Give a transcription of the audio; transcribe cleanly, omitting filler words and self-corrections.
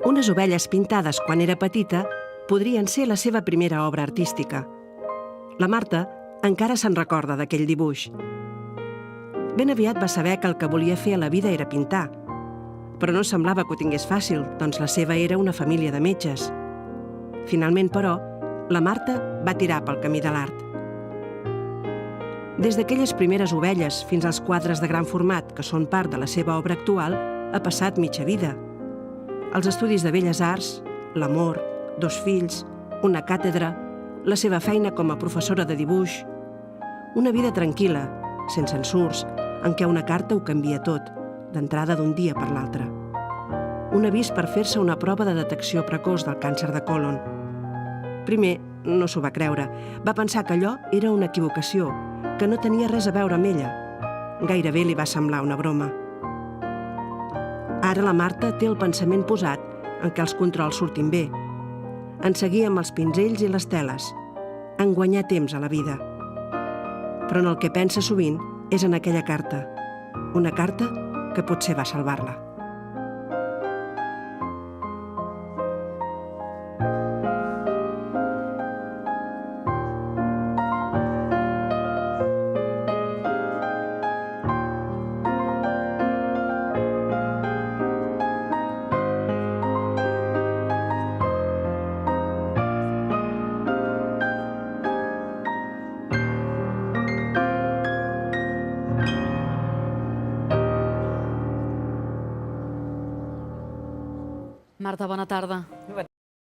Unes ovelles pintades quan era petita podrien ser la seva primera obra artística. La Marta encara se'n recorda d'aquell dibuix. Ben aviat va saber que el que volia fer a la vida era pintar, però no semblava que ho tingués fàcil, doncs la seva era una família de metges. Finalment, però, la Marta va tirar pel camí de l'art. Des d'aquelles primeres ovelles fins als quadres de gran format, que són part de la seva obra actual, ha passat mitja vida. Els estudis de Belles Arts, l'amor, 2 fills, una càtedra, la seva feina com a professora de dibuix, una vida tranquil·la, sense ensurts, en què una carta ho canvia tot, d'entrada d'un dia per l'altre. Un avís per fer-se una prova de detecció precoç del càncer de còlon. Primer, no s'ho va creure. Va pensar que allò era una equivocació, que no tenia res a veure amb ella. Gairebé li va semblar una broma. Ara la Marta té el pensament posat en què els controls surtin bé, en seguir amb els pinzells i les teles, en guanyar temps a la vida. Però en el que pensa sovint és en aquella carta, una carta que potser va salvar-la. Marta, bona tarda.